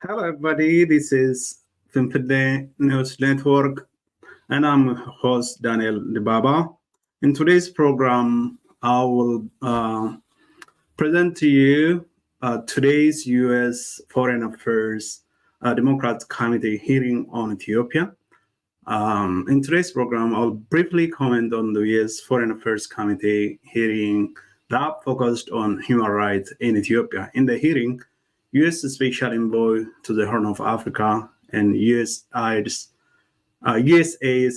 Hello, everybody. This is Fimpide News Network, and I'm host Daniel Dibaba. In today's program, I will present to you today's U.S. Foreign Affairs Democrats Committee hearing on Ethiopia. In today's program, I'll briefly comment on the U.S. Foreign Affairs Committee hearing that focused on human rights in Ethiopia. In the hearing, U.S. Special Envoy to the Horn of Africa and USAID's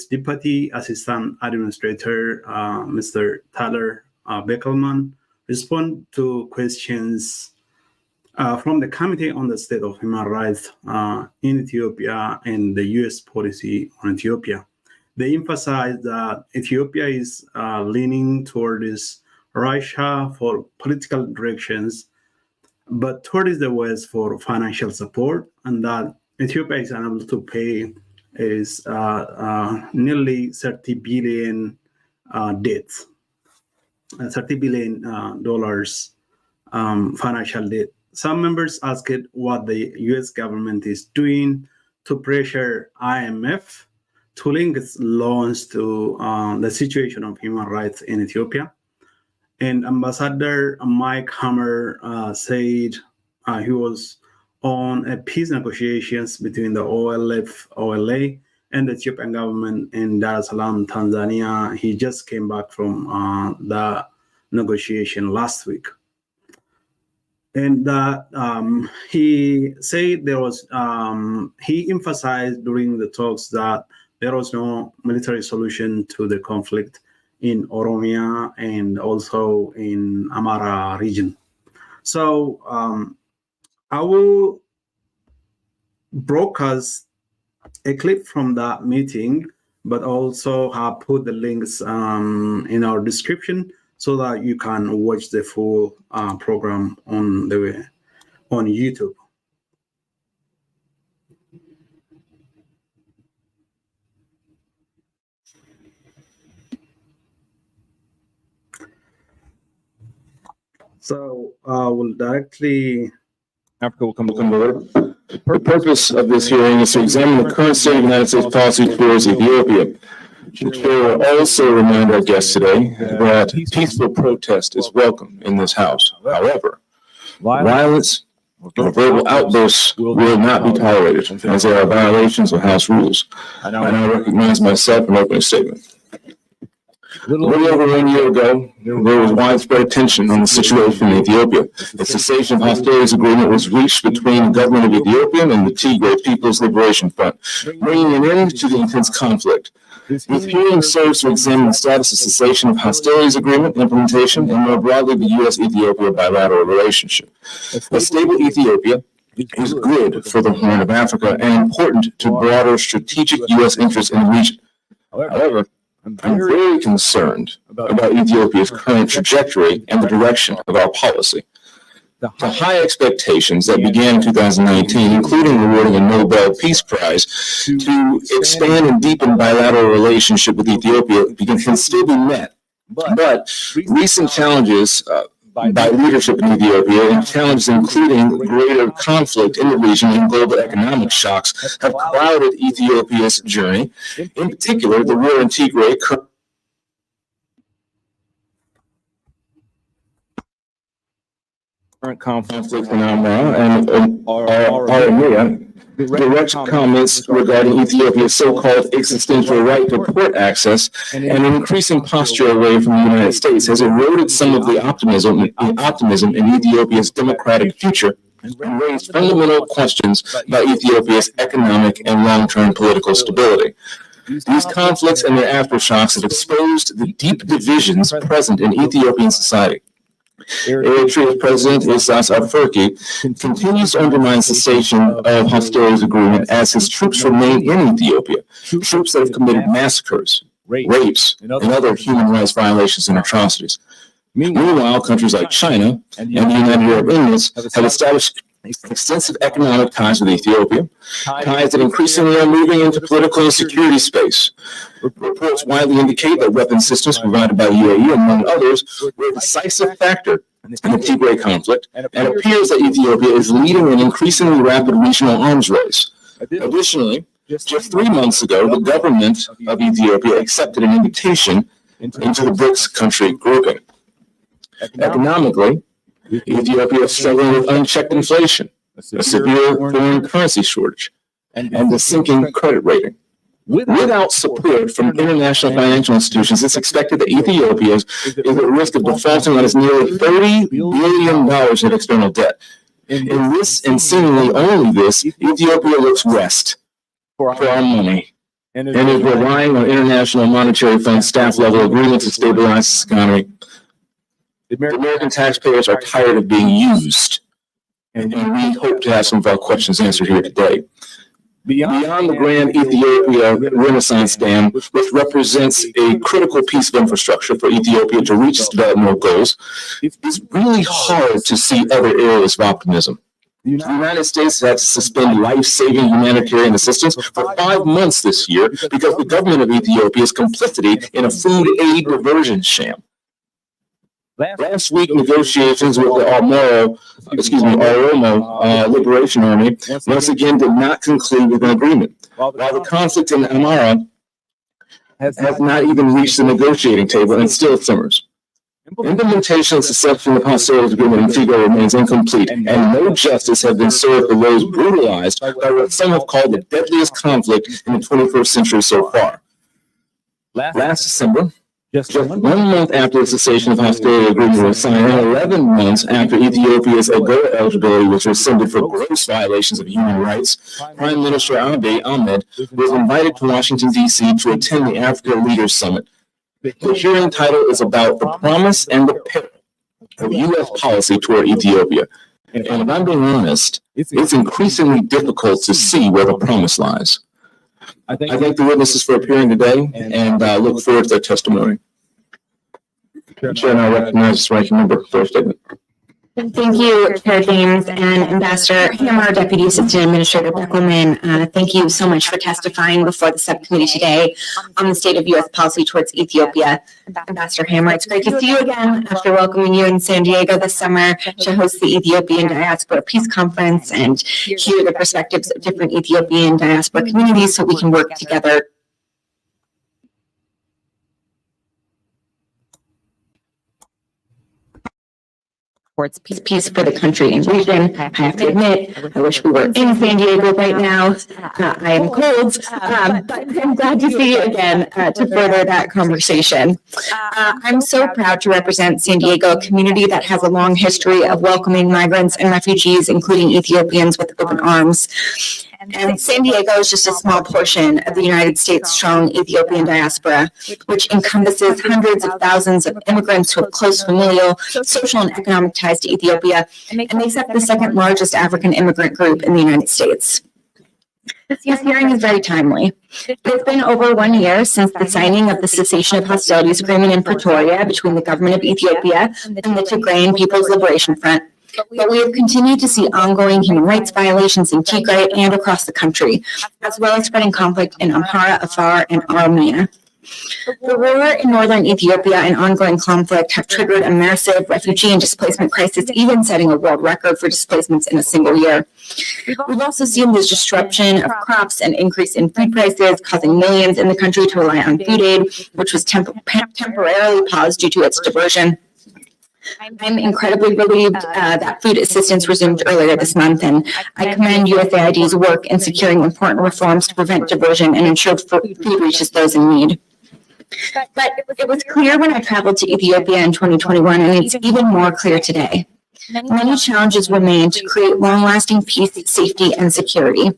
Deputy Assistant Administrator, Mr. Tyler Beckelman, respond to questions from the Committee on the State of Human Rights in Ethiopia and the U.S. policy on Ethiopia. They emphasize that Ethiopia is leaning towards Russia for political directions, but towards the West for financial support, and that Ethiopia is unable to pay is nearly $30 billion debts, $30 billion financial debt. Some members asked what the U.S. government is doing to pressure IMF to link its loans to the situation of human rights in Ethiopia. And Ambassador Mike Hammer said he was on a peace negotiations between the OLA, and the Ethiopian government in Dar es Salaam, Tanzania. He just came back from the negotiation last week. And he said he emphasized during the talks that there was no military solution to the conflict in Oromia and also in Amara region. So I will broadcast a clip from that meeting, but also have put the links in our description so that you can watch the full program on YouTube. So we'll directly. Africa will come to order. The purpose of this hearing is to examine the current state of United States policy towards Ethiopia. The chair will also remind our guests today that peaceful protest is welcome in this House. However, violence or verbal outbursts will not be tolerated, as there are violations of House rules. I now recognize myself for an opening statement. A little over 1 year ago, there was widespread tension on the situation in Ethiopia. A cessation of hostilities agreement was reached between the government of Ethiopia and the Tigray People's Liberation Front, bringing an end to the intense conflict. This hearing serves to examine the status of cessation of hostilities agreement implementation and more broadly the U.S.-Ethiopia bilateral relationship. A stable Ethiopia is good for the Horn of Africa and important to broader strategic U.S. interests in the region. However, I'm very concerned about Ethiopia's current trajectory and the direction of our policy. The high expectations that began in 2019, including awarding a Nobel Peace Prize to expand and deepen bilateral relationship with Ethiopia, can still be met. But recent challenges by leadership in Ethiopia and challenges including greater conflict in the region and global economic shocks have clouded Ethiopia's journey. In particular, the war in Tigray, current conflict in Amara and Oromia, direct comments regarding Ethiopia's so-called existential right to port access and an increasing posture away from the United States has eroded some of the optimism in Ethiopia's democratic future and raised fundamental questions about Ethiopia's economic and long-term political stability. These conflicts and their aftershocks have exposed the deep divisions present in Ethiopian society. Eritrea's President Isaias Afwerki continues to undermine cessation of hostilities agreement as his troops remain in Ethiopia, troops that have committed massacres, rapes, and other human rights violations and atrocities. Meanwhile, countries like China and the United Arab Emirates have established extensive economic ties with Ethiopia, ties that increasingly are moving into political and security space. Reports widely indicate that weapon systems provided by UAE, among others, were a decisive factor in the Tigray conflict, and it appears that Ethiopia is leading an increasingly rapid regional arms race. Additionally, just 3 months ago, the government of Ethiopia accepted an invitation into the BRICS country grouping. Economically, Ethiopia is struggling with unchecked inflation, a severe foreign currency shortage, and a sinking credit rating. Without support from international financial institutions, it's expected that Ethiopia is at risk of defaulting on its nearly $30 billion in external debt. In this, and seemingly only this, Ethiopia looks west for our money and is relying on International Monetary Fund staff-level agreements to stabilize its economy. The American taxpayers are tired of being used, and we hope to have some of our questions answered here today. Beyond the Grand Ethiopia Renaissance Dam, which represents a critical piece of infrastructure for Ethiopia to reach its developmental goals, it's really hard to see other areas of optimism. The United States had to suspend life-saving humanitarian assistance for 5 months this year because the government of Ethiopia's complicity in a food aid diversion sham. Last week, negotiations with the Oromo Liberation Army once again did not conclude with an agreement, while the conflict in Amhara has not even reached the negotiating table and still simmers. Implementation and suspension of hostilities agreement in Tigray remains incomplete, and no justice has been served for those brutalized by what some have called the deadliest conflict in the 21st century so far. Last December, just 1 month after the cessation of hostility agreement was signed, and 11 months after Ethiopia's AGOA eligibility was rescinded for gross violations of human rights, Prime Minister Abiy Ahmed was invited to Washington, D.C. to attend the Africa Leaders Summit. The hearing title is about the promise and the peril of U.S. policy toward Ethiopia. And if I'm being honest, it's increasingly difficult to see where the promise lies. I thank the witnesses for appearing today and look forward to their testimony. Chair, now recognizes Ranking Member for a statement. Thank you, Chair James and Ambassador Hammer, Deputy Assistant Administrator Beckelman. Thank you so much for testifying before the subcommittee today on the state of U.S. policy towards Ethiopia. Ambassador Hammer, it's great to see you again after welcoming you in San Diego this summer to host the Ethiopian Diaspora Peace Conference and hear the perspectives of different Ethiopian diaspora communities so we can work together towards peace for the country and region. I have to admit, I wish we were in San Diego right now. I am cold, but I'm glad to see you again to further that conversation. I'm so proud to represent San Diego, a community that has a long history of welcoming migrants and refugees, including Ethiopians, with open arms. And San Diego is just a small portion of the United States' strong Ethiopian diaspora, which encompasses hundreds of thousands of immigrants who have close familial, social, and economic ties to Ethiopia, and makes up the second largest African immigrant group in the United States. This hearing is very timely. It's been over 1 year since the signing of the cessation of hostilities agreement in Pretoria between the government of Ethiopia and the Tigrayan People's Liberation Front. But we have continued to see ongoing human rights violations in Tigray and across the country, as well as spreading conflict in Amhara, Afar, and Oromia. The war in northern Ethiopia and ongoing conflict have triggered a massive refugee and displacement crisis, even setting a world record for displacements in a single year. We've also seen this disruption of crops and increase in food prices, causing millions in the country to rely on food aid, which was temporarily paused due to its diversion. I'm incredibly relieved that food assistance resumed earlier this month, and I commend USAID's work in securing important reforms to prevent diversion and ensure food reaches those in need. But it was clear when I traveled to Ethiopia in 2021, and it's even more clear today. Many challenges remain to create long-lasting peace, safety, and security.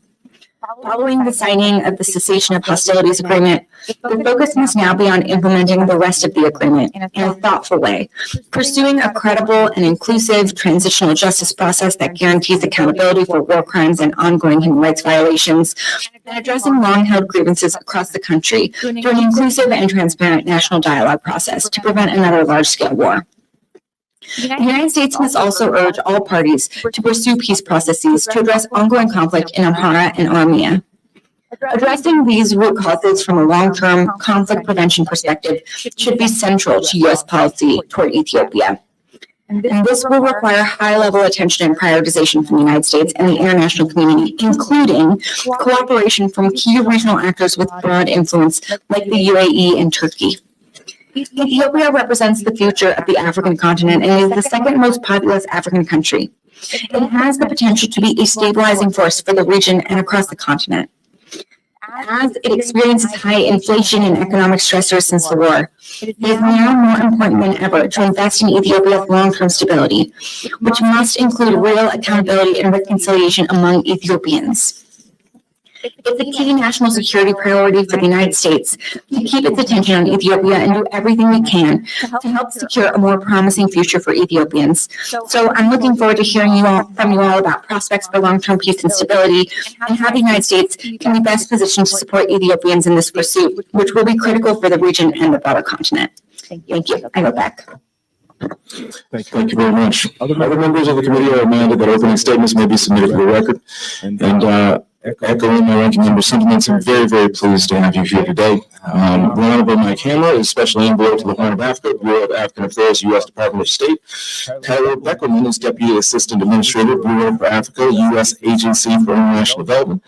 Following the signing of the cessation of hostilities agreement, the focus must now be on implementing the rest of the agreement in a thoughtful way, pursuing a credible and inclusive transitional justice process that guarantees accountability for war crimes and ongoing human rights violations, and addressing long-held grievances across the country through an inclusive and transparent national dialogue process to prevent another large-scale war. The United States must also urge all parties to pursue peace processes to address ongoing conflict in Amhara and Oromia. Addressing these root causes from a long-term conflict prevention perspective should be central to U.S. policy toward Ethiopia. And this will require high-level attention and prioritization from the United States and the international community, including cooperation from key regional actors with broad influence like the UAE and Turkey. Ethiopia represents the future of the African continent and is the second most populous African country. It has the potential to be a stabilizing force for the region and across the continent. As it experiences high inflation and economic stressors since the war, it is now more important than ever to invest in Ethiopia's long-term stability, which must include real accountability and reconciliation among Ethiopians. It's a key national security priority for the United States to keep its attention on Ethiopia and do everything we can to help secure a more promising future for Ethiopians. So I'm looking forward to hearing from you all about prospects for long-term peace and stability and how the United States can be best positioned to support Ethiopians in this pursuit, which will be critical for the region and the broader continent. Thank you. I go back. Thank you very much. Other members of the committee are reminded that opening statements may be submitted for the record. Echoing my ranking member's sentiments, I'm very, very pleased to have you here today. The Honorable Mike Hammer is Special Envoy to the Horn of Africa, Bureau of African Affairs, U.S. Department of State. Tyler Beckerman is Deputy Assistant Administrator, Bureau for Africa, U.S. Agency for International Development.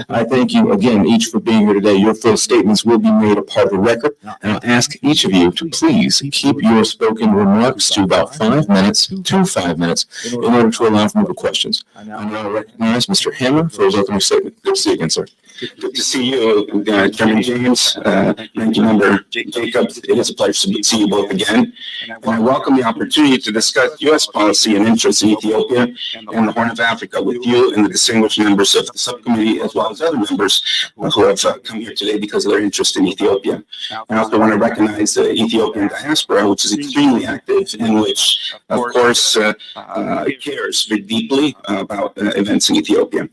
I thank you again each for being here today. Your full statements will be made a part of the record, and I'll ask each of you to please keep your spoken remarks to about 5 minutes in order to allow for more questions. I now recognize Mr. Hammer for his opening statement. Good to see you again, sir. Good to see you, Chairman James, Ranking Member Jacobs. It is a pleasure to see you both again. And I welcome the opportunity to discuss U.S. policy and interests in Ethiopia and the Horn of Africa with you and the distinguished members of the subcommittee, as well as other members who have come here today because of their interest in Ethiopia. I also want to recognize the Ethiopian diaspora, which is extremely active and which, of course, cares very deeply about events in Ethiopia.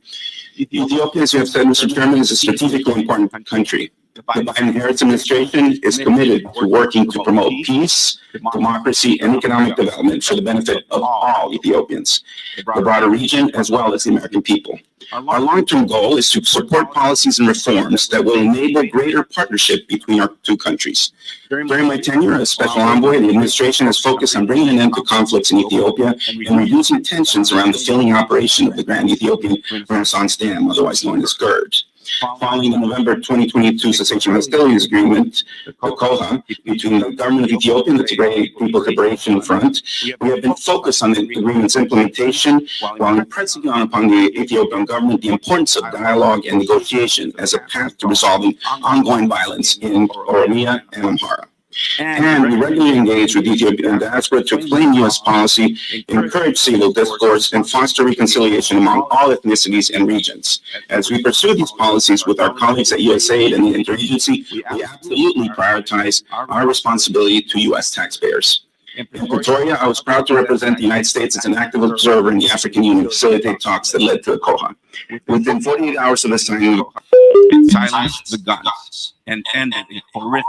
Ethiopia, as you have said, Mr. Chairman, is a strategically important country. The Biden-Harris administration is committed to working to promote peace, democracy, and economic development for the benefit of all Ethiopians, the broader region, as well as the American people. Our long-term goal is to support policies and reforms that will enable greater partnership between our two countries. During my tenure as Special Envoy, the administration has focused on bringing an end to conflicts in Ethiopia and reducing tensions around the filling operation of the Grand Ethiopian Renaissance Dam, otherwise known as GERD. Following the November 2022 Cessation of Hostilities Agreement, the COHA, between the government of Ethiopia and the Tigray People's Liberation Front, we have been focused on the agreement's implementation while impressing upon the Ethiopian government the importance of dialogue and negotiation as a path to resolving ongoing violence in Oromia and Amhara. And we regularly engage with Ethiopian diaspora to explain U.S. policy, encourage civil discourse, and foster reconciliation among all ethnicities and regions. As we pursue these policies with our colleagues at USAID and the interagency, we absolutely prioritize our responsibility to U.S. taxpayers. In Pretoria, I was proud to represent the United States as an active observer in the African Union facilitate talks that led to the COHA. Within 48 hours of the signing, it silenced the guns and ended a horrific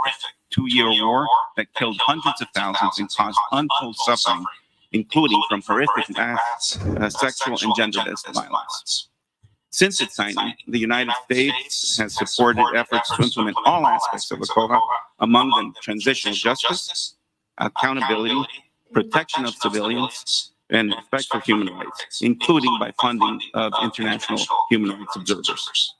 two-year war that killed hundreds of thousands and caused untold suffering, including from horrific acts, sexual and gender-based violence. Since its signing, the United States has supported efforts to implement all aspects of the COHA, among them transitional justice, accountability, protection of civilians, and respect for human rights, including by funding of international human rights observers.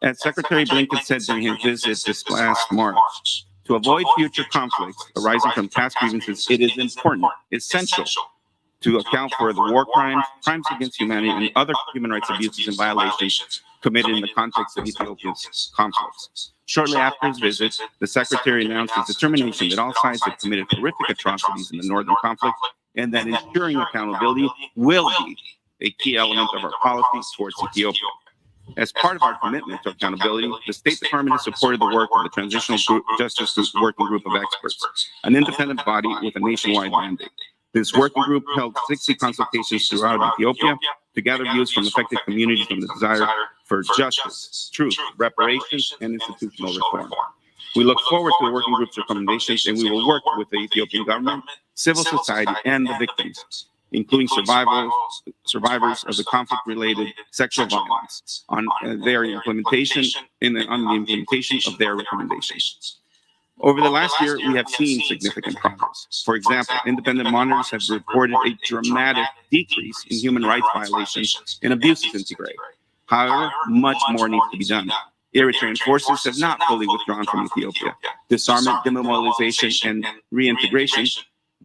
As Secretary Blinken said during his visit this last March, to avoid future conflicts arising from past grievances, it is important, essential, to account for the war crimes, crimes against humanity, and other human rights abuses and violations committed in the context of Ethiopia's conflicts. Shortly after his visit, the Secretary announced his determination that all sides have committed horrific atrocities in the northern conflict, and that ensuring accountability will be a key element of our policy towards Ethiopia. As part of our commitment to accountability, the State Department has supported the work of the Transitional Justice Working Group of Experts, an independent body with a nationwide mandate. This working group held 60 consultations throughout Ethiopia to gather views from affected communities on the desire for justice, truth, reparations, and institutional reform. We look forward to the working group's recommendations, and we will work with the Ethiopian government, civil society, and the victims including survivors of the conflict-related sexual violence on their implementation on the implementation of their recommendations. Over the last year, we have seen significant progress. For example, independent monitors have reported a dramatic decrease in human rights violations and abuses in Tigray. However, much more needs to be done. Eritrean forces have not fully withdrawn from Ethiopia. Disarmament, demobilization, and reintegration,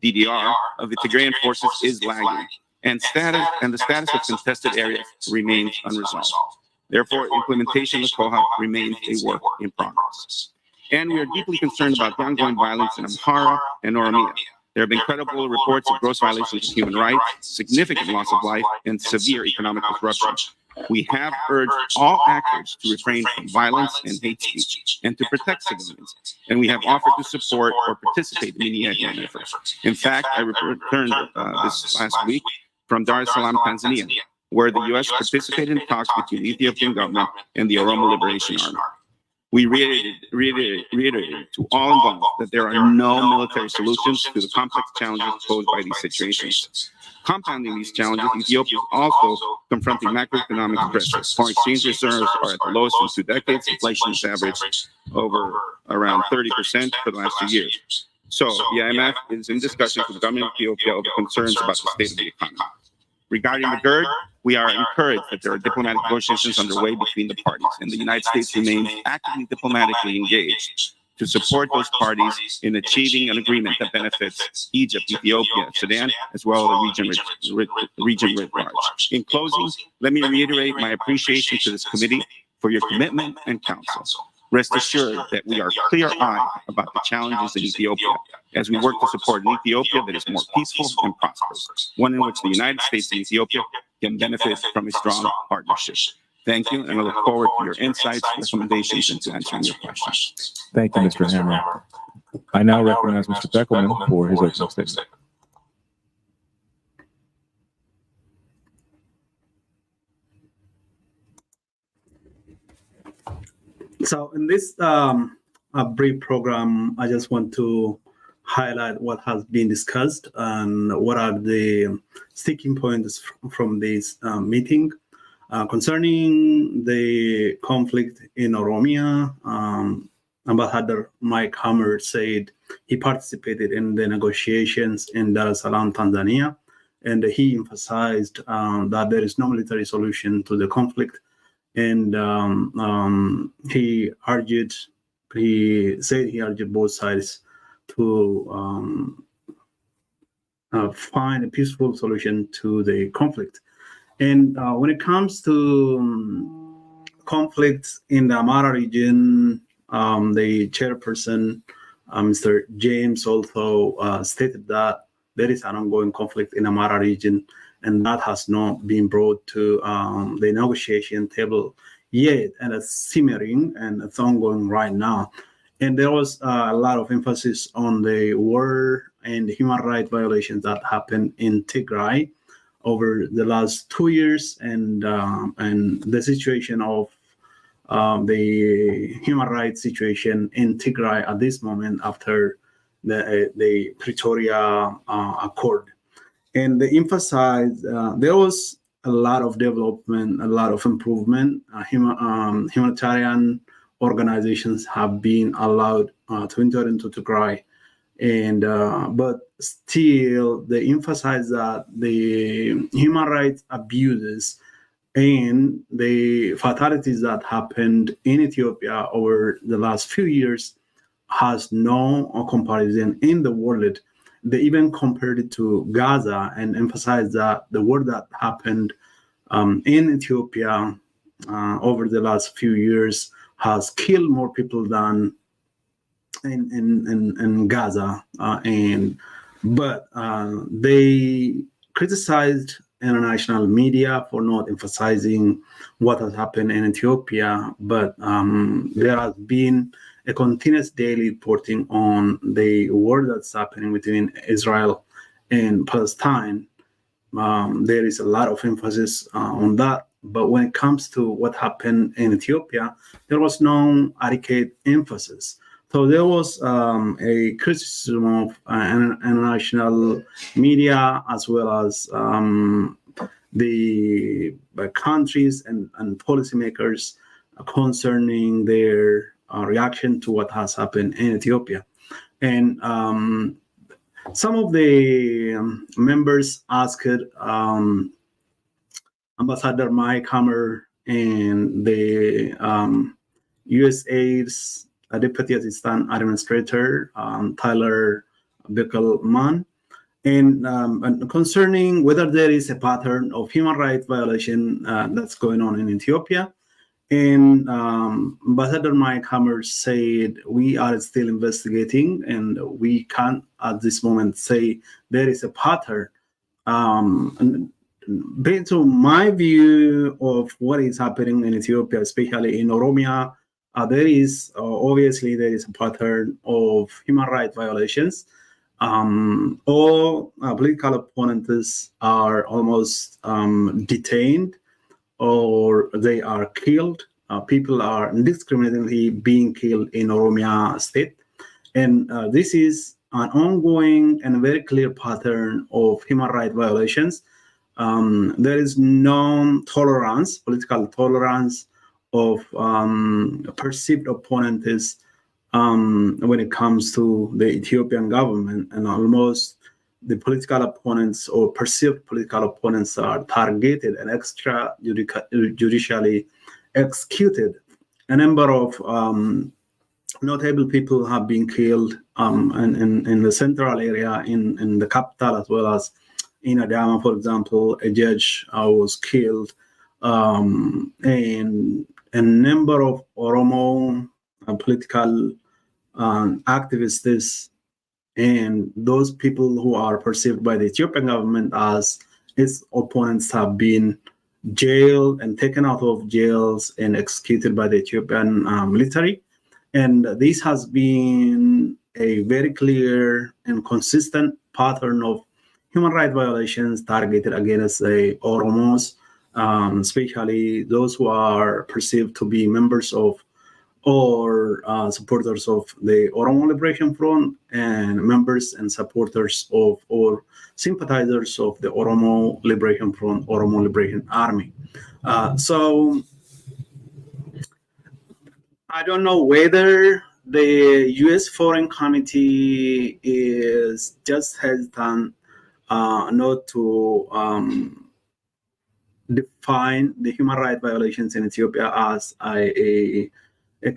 DDR, of the Tigrayan forces is lagging, and the status of contested areas remains unresolved. Therefore, implementation of COHAP remains a work in progress. And we are deeply concerned about the ongoing violence in Amhara and Oromia. There have been credible reports of gross violations of human rights, significant loss of life, and severe economic disruption. We have urged all actors to refrain from violence and hate speech and to protect civilians, and we have offered to support or participate in mediation efforts. In fact, I returned this last week from Dar es Salaam, Tanzania, where the U.S. participated in talks between the Ethiopian government and the Oromo Liberation Army. We reiterated to all involved that there are no military solutions to the complex challenges posed by these situations. Compounding these challenges, Ethiopia is also confronting macroeconomic pressures. Foreign exchange reserves are at the lowest in 2 decades. Inflation has averaged over around 30% for the last 2 years. So the IMF is in discussions with the government of Ethiopia over concerns about the state of the economy. Regarding the GERD, we are encouraged that there are diplomatic negotiations underway between the parties, and the United States remains actively diplomatically engaged to support those parties in achieving an agreement that benefits Egypt, Ethiopia, Sudan, as well as the region writ large. In closing, let me reiterate my appreciation to this committee for your commitment and counsel. Rest assured that we are clear-eyed about the challenges in Ethiopia as we work to support an Ethiopia that is more peaceful and prosperous, one in which the United States and Ethiopia can benefit from a strong partnership. Thank you, and I look forward to your insights, recommendations, and to answering your questions. Thank you, Mr. Hammer. I now recognize Mr. Beckelman for his opening statement. So in this brief program, I just want to highlight what has been discussed and what are the sticking points from this meeting. Concerning the conflict in Oromia, Ambassador Mike Hammer said he participated in the negotiations in Dar es Salaam, Tanzania, and he emphasized that there is no military solution to the conflict. And he said he urged both sides to find a peaceful solution to the conflict. And when it comes to conflicts in the Amhara region, the chairperson, Mr. James, also stated that there is an ongoing conflict in the Amhara region, and that has not been brought to the negotiation table yet, and it's simmering and it's ongoing right now. And there was a lot of emphasis on the war and human rights violations that happened in Tigray over the last 2 years, and the situation of the human rights situation in Tigray at this moment after the Pretoria Accord. And they emphasized there was a lot of development, a lot of improvement. Humanitarian organizations have been allowed to enter into Tigray, and but still they emphasize that the human rights abuses and the fatalities that happened in Ethiopia over the last few years has no comparison in the world. They even compared it to Gaza and emphasized that the war that happened in Ethiopia over the last few years has killed more people than in Gaza. But they criticized international media for not emphasizing what has happened in Ethiopia. But there has been a continuous daily reporting on the war that's happening between Israel and Palestine. There is a lot of emphasis on that. But when it comes to what happened in Ethiopia, there was no adequate emphasis. So there was a criticism of international media as well as the countries and policymakers concerning their reaction to what has happened in Ethiopia. And some of the members asked Ambassador Mike Hammer and the USAID's Deputy Assistant Administrator Tyler Bickelman, and concerning whether there is a pattern of human rights violation that's going on in Ethiopia. And Ambassador Mike Hammer said, we are still investigating and we can't at this moment say there is a pattern. And based on my view of what is happening in Ethiopia, especially in Oromia, there is obviously there is a pattern of human rights violations. All political opponents are almost detained or they are killed. People are indiscriminately being killed in Oromia state. And this is an ongoing and very clear pattern of human rights violations. There is no tolerance, political tolerance of perceived opponents when it comes to the Ethiopian government, and almost the political opponents or perceived political opponents are targeted and extrajudicially executed. A number of notable people have been killed in the central area, in the capital, as well as in Adama, for example. A judge was killed, and a number of Oromo political activists and those people who are perceived by the Ethiopian government as its opponents have been jailed and taken out of jails and executed by the Ethiopian military. And this has been a very clear and consistent pattern of human rights violations targeted against the Oromos, especially those who are perceived to be members of or supporters of the Oromo Liberation Front and members and supporters of or sympathizers of the Oromo Liberation Front, Oromo Liberation Army. So I don't know whether the U.S. Foreign Committee is just hesitant not to define the human rights violations in Ethiopia as a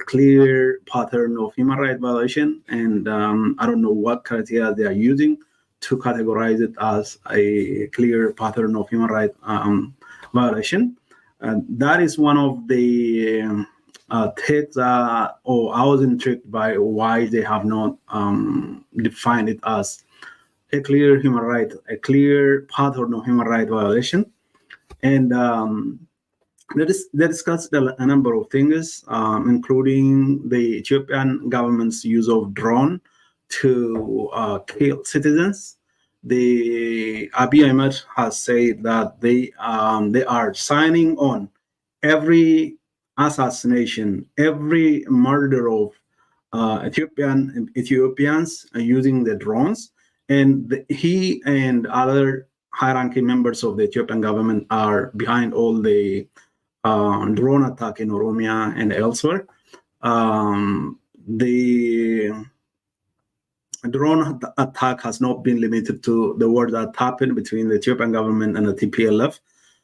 clear pattern of human rights violation, and I don't know what criteria they are using to categorize it as a clear pattern of human rights violation. That is one of the takes, or I was intrigued by why they have not defined it as a clear human right, a clear pattern of human rights violation. And they discussed a number of things, including the Ethiopian government's use of drone to kill citizens. The Abiy Ahmed has said that they are signing on every assassination, every murder of Ethiopians using the drones, and he and other high-ranking members of the Ethiopian government are behind all the drone attack in Oromia and elsewhere. The drone attack has not been limited to the war that happened between the Ethiopian government and the TPLF.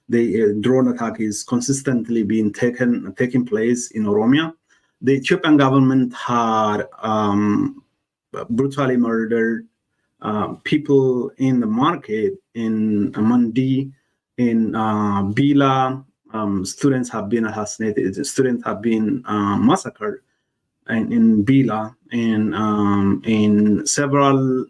The drone attack is consistently being taking place in Oromia. The Ethiopian government had brutally murdered people in the market, in Mandi, in Bila. Students have been assassinated. Students have been massacred in Bila, and in several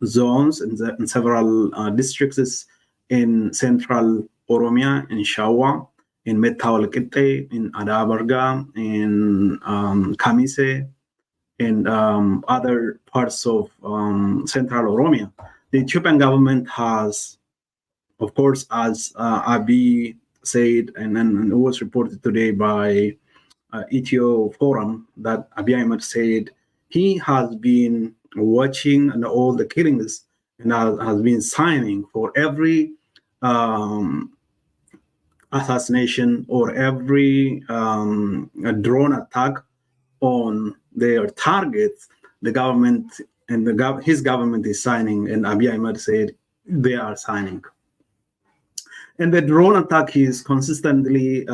zones, in several districts in central Oromia, in Shawa, in Meta-Walqixxe, in Adabarga, in Kamise, and other parts of central Oromia. The Ethiopian government has, of course, as Abiy said, and it was reported today by Ethio forum that Abiy Ahmed said he has been watching and all the killings and has been signing for every assassination or every drone attack on their targets. The government and his government is signing, and Abiy Ahmed said they are signing. And the drone attack is consistently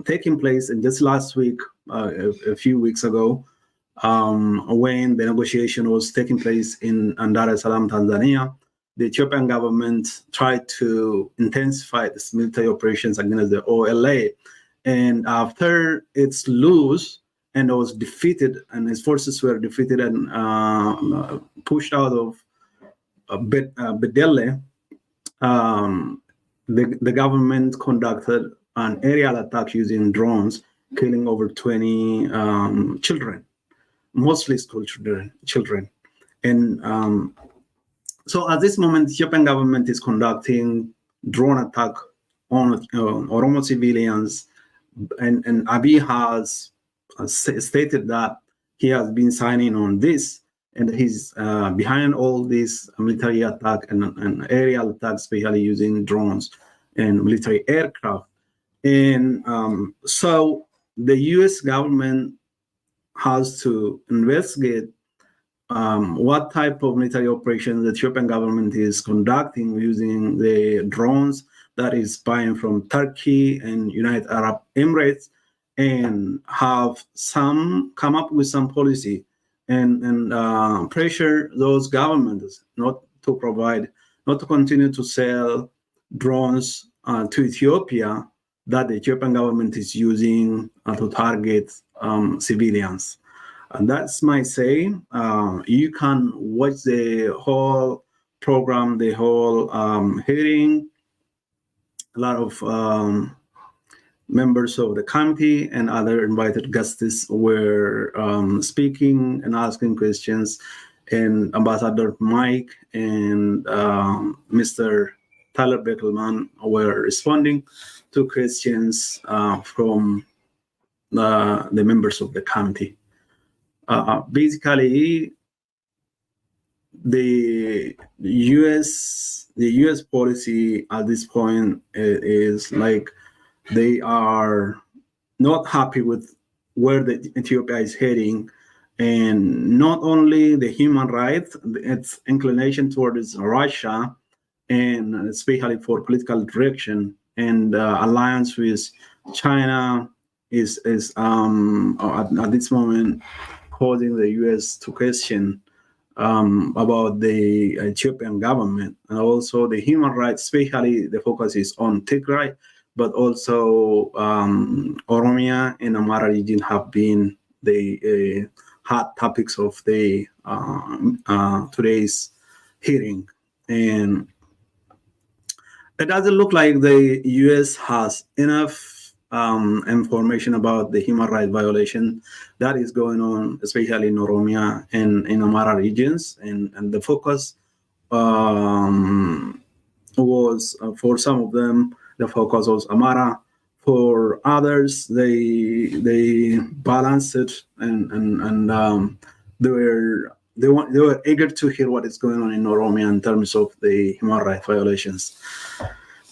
taking place. And just last week, a few weeks ago, when the negotiation was taking place in Dar es Salaam, Tanzania, the Ethiopian government tried to intensify its military operations against the OLA. And after its lose and was defeated, and his forces were defeated and pushed out of Bedele, the government conducted an aerial attack using drones, killing over 20 children, mostly school children. And so at this moment, the Ethiopian government is conducting drone attack on Oromo civilians, and Abiy has stated that he has been signing on this, and he's behind all this military attack and aerial attacks, especially using drones and military aircraft. And so the U.S. government has to investigate what type of military operations the Ethiopian government is conducting using the drones that is buying from Turkey and United Arab Emirates, and have come up with some policy and pressure those governments not to continue to sell drones to Ethiopia that the Ethiopian government is using to target civilians. And that's my say. You can watch the whole program, the whole hearing. A lot of members of the committee and other invited guests were speaking and asking questions, and Ambassador Mike and Mr. Tyler Beckelman were responding to questions from the members of the committee. Basically, the U.S. policy at this point is like they are not happy with where the Ethiopia is heading, and not only the human rights, its inclination towards Russia, and especially for political direction and alliance with China is at this moment causing the U.S. to question about the Ethiopian government, and also the human rights, especially the focus is on Tigray, but also Oromia and Amara region have been the hot topics of the today's hearing. And it doesn't look like the U.S. has enough information about the human rights violation that is going on, especially in Oromia and in Amara regions. And the focus was, for some of them, the focus was Amara. For others, they balanced it, and they were eager to hear what is going on in Oromia in terms of the human rights violations.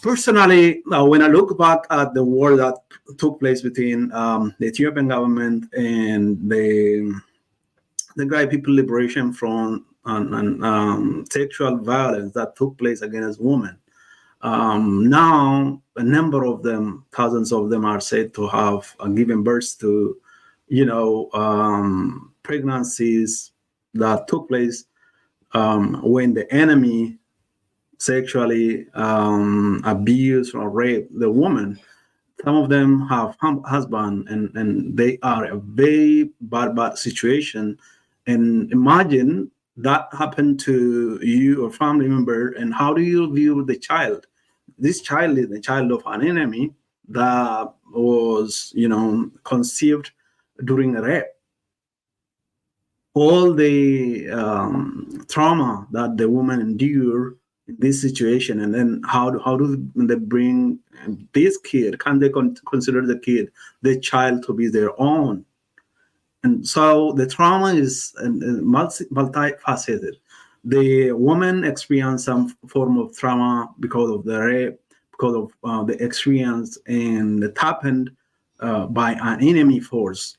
Personally, when I look back at the war that took place between the Ethiopian government and the Tigray People Liberation Front and sexual violence that took place against women, now a number of them, thousands of them, are said to have given birth to, pregnancies that took place when the enemy sexually abuse or rape the woman. Some of them have husband, and they are a very bad situation. And imagine that happened to you or family member, and how do you view the child? This child is the child of an enemy that was, conceived during a rape. All the trauma that the woman endured this situation, and then how do they bring this kid? Can they consider the kid, the child, to be their own? And so the trauma is multifaceted. The woman experienced some form of trauma because of the rape, because of the experience, and it happened by an enemy force.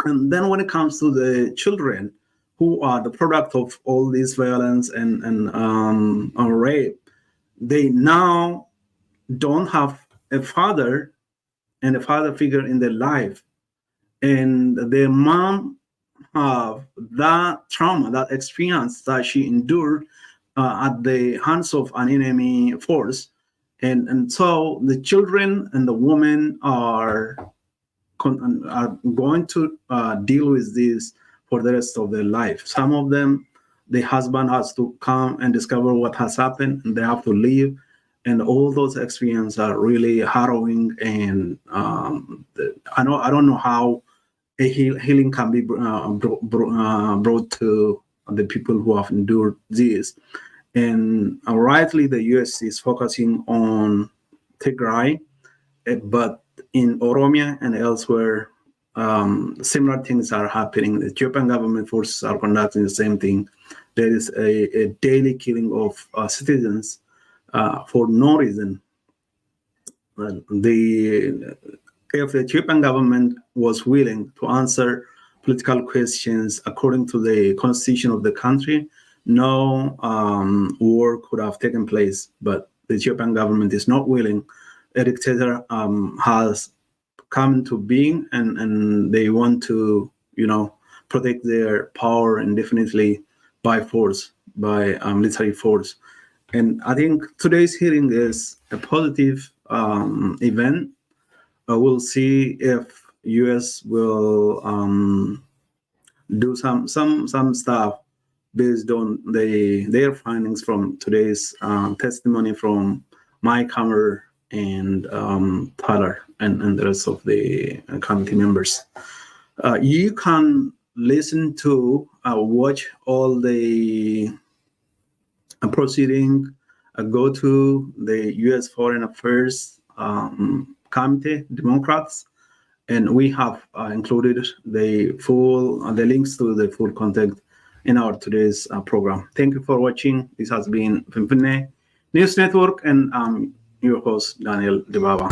And then when it comes to the children who are the product of all this violence and rape, they now don't have a father and a father figure in their life. And their mom have that trauma, that experience that she endured at the hands of an enemy force. And so the children and the women are going to deal with this for the rest of their life. Some of them, the husband has to come and discover what has happened, and they have to leave. And all those experiences are really harrowing. And I don't know how a healing can be brought to the people who have endured this. And rightly, the U.S. is focusing on Tigray, but in Oromia and elsewhere, similar things are happening. The Ethiopian government forces are conducting the same thing. There is a daily killing of citizens for no reason. If the Ethiopian government was willing to answer political questions according to the constitution of the country, no war could have taken place. But the Ethiopian government is not willing. A dictator has come into being, and they want to, protect their power indefinitely by force, by military force. And I think today's hearing is a positive event. We'll see if U.S. will do some stuff based on their findings from today's testimony from Mike Hammer and Tyler and the rest of the committee members. You can listen to watch all the proceeding. Go to the U.S. Foreign Affairs Committee, Democrats, and we have included the links to the full content in our today's program. Thank you for watching. This has been Pimpine News Network, and I'm your host, Daniel Debaba.